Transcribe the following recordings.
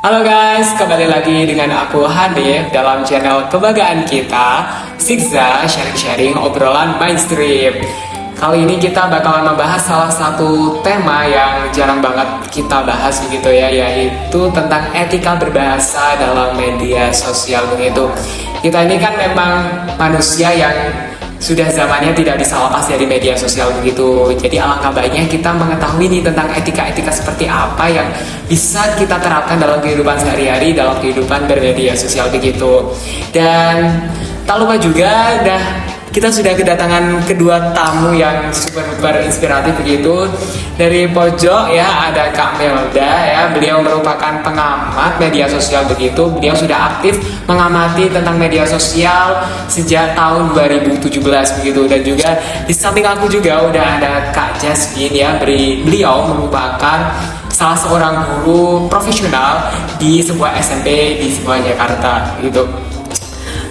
Halo guys, kembali lagi dengan aku Hanif dalam channel kebanggaan kita, Zigza sharing-sharing obrolan mainstream. Kali ini kita bakalan membahas salah satu tema yang jarang banget kita bahas begitu ya, yaitu tentang etika berbahasa dalam media sosial begitu. Kita ini kan memang manusia yang sudah zamannya tidak bisa lepas dari media sosial begitu. Jadi alangkah baiknya kita mengetahui nih tentang etika-etika seperti apa yang bisa kita terapkan dalam kehidupan sehari-hari, dalam kehidupan bermedia sosial begitu. Dan tak lupa juga kita sudah kedatangan kedua tamu yang super inspiratif begitu. Dari pojok ya ada Kak Melda ya, beliau merupakan pengamat media sosial begitu. Beliau sudah aktif mengamati tentang media sosial sejak tahun 2017 begitu. Dan juga di samping aku juga udah ada Kak Jasmine ya, beliau merupakan salah seorang guru profesional di sebuah SMP di sebuah Jakarta gitu.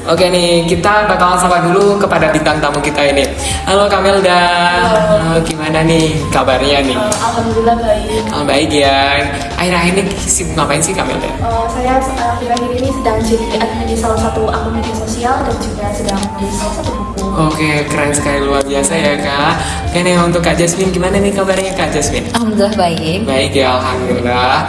Oke nih, kita bakalan sapa dulu kepada bintang tamu kita ini. Halo Kamelda. Halo. Gimana nih kabarnya nih? Alhamdulillah baik. Baik ya. Akhir-akhir ini sibuk ngapain sih Kamelda? Saya akhir-akhir ini sedang jadi admin di salah satu akun media sosial dan juga sedang menulis salah satu buku. Oke, keren sekali, luar biasa ya Kak. Oke nih, untuk Kak Jasmine, gimana nih kabarnya Kak Jasmine? Alhamdulillah baik. Baik ya, Alhamdulillah.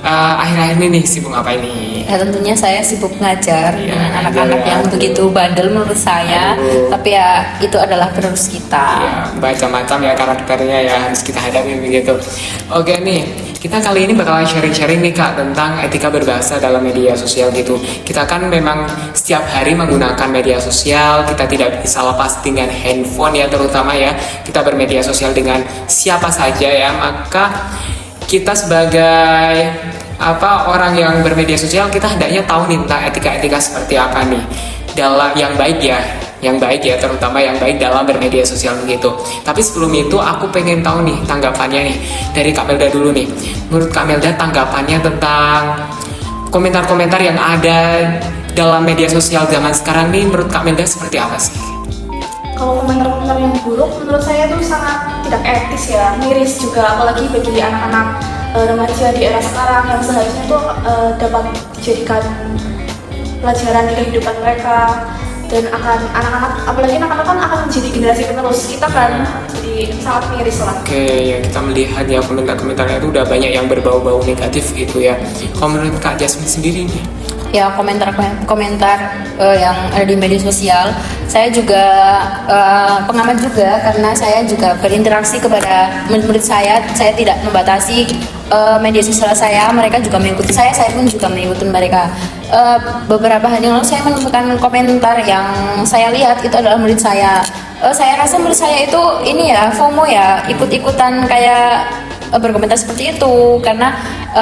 Akhir-akhir ini nih sibuk ngapain nih? Ya, tentunya saya sibuk ngajar Ya, dengan anak-anak ngajar. yang begitu bandel menurut saya. Aduh. Tapi ya itu adalah penerus kita. Ya, macam-macam ya karakternya ya, harus kita hadapi begitu. Oke nih, kita kali ini bakalan sharing-sharing nih Kak tentang etika berbahasa dalam media sosial gitu. Kita kan memang setiap hari menggunakan media sosial, kita tidak bisa lepas dengan handphone ya, terutama ya kita bermedia sosial dengan siapa saja ya. Maka kita sebagai orang yang bermedia sosial, kita hendaknya tahu nih tentang etika-etika seperti apa nih dalam yang baik ya, terutama yang baik dalam bermedia sosial begitu. Tapi sebelum itu aku pengen tahu nih tanggapannya nih dari Kak Melda dulu nih. Menurut Kak Melda tanggapannya tentang komentar-komentar yang ada dalam media sosial zaman sekarang nih, menurut Kak Melda seperti apa sih? Kalau komentar-komentar yang buruk menurut saya itu sangat tidak etis ya, miris juga, apalagi bagi anak-anak remaja di era sekarang yang seharusnya itu dapat dijadikan pelajaran di kehidupan mereka, dan akan anak-anak, apalagi anak-anak kan akan menjadi generasi penerus kita kan, jadi sangat miris lah. Oke, ya kita melihat ya komentar-komentarnya itu udah banyak yang berbau-bau negatif gitu ya. Kalau menurut Kak Jasmine sendiri nih? Ya komentar yang ada di media sosial, saya juga pengamat juga karena saya juga berinteraksi kepada murid-murid saya tidak membatasi media sosial saya, mereka juga mengikuti saya pun juga mengikuti mereka. Beberapa hari yang lalu saya menemukan komentar yang saya lihat itu adalah murid saya. Saya rasa murid saya itu ini ya FOMO ya, ikut-ikutan kayak berkomentar seperti itu karena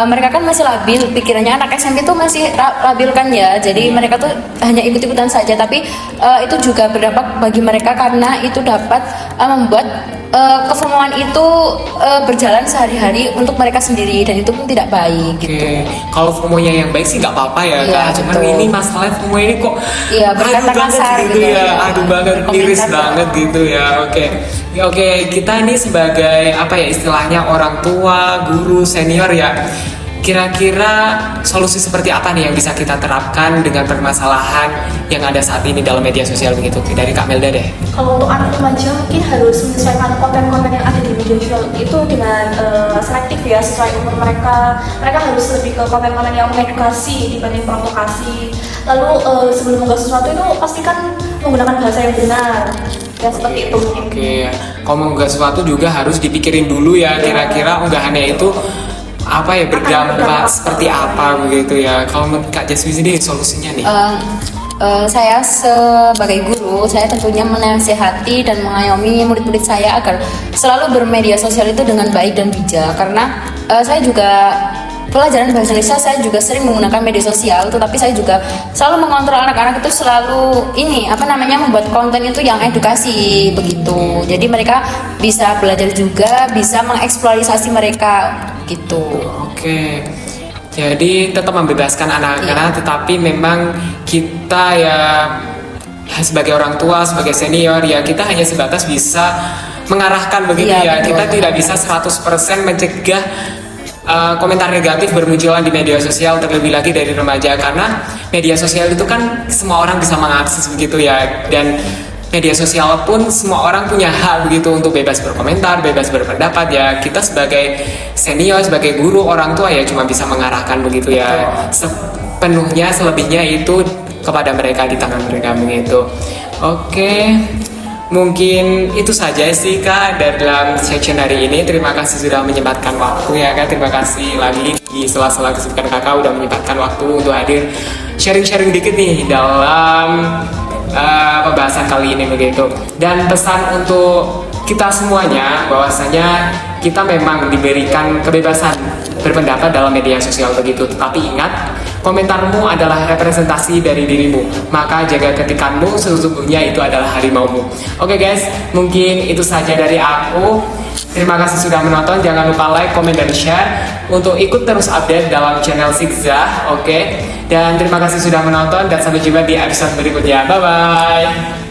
mereka kan masih labil pikirannya, anak SMP itu masih labil kan ya, jadi mereka tuh hanya ikut-ikutan saja, tapi itu juga berdampak bagi mereka karena itu dapat membuat kefomoan itu berjalan sehari-hari untuk mereka sendiri, dan itu pun tidak baik gitu. Oke, kalau FOMO-nya yang baik sih nggak apa-apa ya Iya, Kak, cuman betul. ini masalahnya FOMO ini kok Iya, aduh berkata banget kasar gitu gitu ya, ya. aduh banget, miris Berkomentar banget gitu ya. Oke, ya, oke, kita ini sebagai istilahnya orang tua, guru, senior ya, kira-kira solusi seperti apa nih yang bisa kita terapkan dengan permasalahan yang ada saat ini dalam media sosial begitu? Dari Kak Melda deh. Kalau untuk anak remaja mungkin harus menyesuaikan konten-konten yang ada di media sosial itu dengan selektif ya, sesuai umur mereka. Mereka harus lebih ke konten-konten yang mengedukasi dibanding provokasi. Lalu sebelum mengunggah sesuatu itu pastikan menggunakan bahasa yang benar. Ya seperti itu mungkin. Oke, kalau mengunggah sesuatu juga harus dipikirin dulu ya, kira-kira unggahannya itu berdampak seperti apa begitu ya. Kalau menurut Kak Jasmine sendiri solusinya nih? Saya sebagai guru, saya tentunya menasihati dan mengayomi murid-murid saya agar selalu bermedia sosial itu dengan baik dan bijak, karena saya juga pelajaran bahasa Indonesia, saya juga sering menggunakan media sosial, tetapi saya juga selalu mengontrol anak-anak itu selalu membuat konten itu yang edukasi begitu. Jadi mereka bisa belajar juga, bisa mengeksplorasi mereka gitu. Oke, jadi tetap membebaskan anak-anak, tetapi memang kita ya sebagai orang tua, sebagai senior ya, kita hanya sebatas bisa mengarahkan begitu ya. Betul. Kita tidak bisa 100% mencegah komentar negatif bermunculan di media sosial, terlebih lagi dari remaja, karena media sosial itu kan semua orang bisa mengakses begitu ya, dan media sosial pun semua orang punya hak begitu untuk bebas berkomentar, bebas berpendapat ya. Kita sebagai senior, sebagai guru, orang tua ya cuma bisa mengarahkan begitu ya. Sepenuhnya, selebihnya itu kepada mereka, di tangan mereka begitu. Oke. Mungkin itu saja sih Kak dalam session hari ini. Terima kasih sudah menyempatkan waktu ya Kak. Terima kasih lagi di sela-sela kesibukan Kakak udah menyempatkan waktu untuk hadir sharing-sharing dikit nih dalam pembahasan kali ini begitu. Dan pesan untuk kita semuanya bahwasanya kita memang diberikan kebebasan berpendapat dalam media sosial begitu. Tetapi ingat, komentarmu adalah representasi dari dirimu. Maka jaga ketikanmu, sesungguhnya itu adalah harimaumu. Oke guys, mungkin itu saja dari aku. Terima kasih sudah menonton. Jangan lupa like, komen, dan share untuk ikut terus update dalam channel Sigza. Oke. Dan terima kasih sudah menonton dan sampai jumpa di episode berikutnya. Bye bye.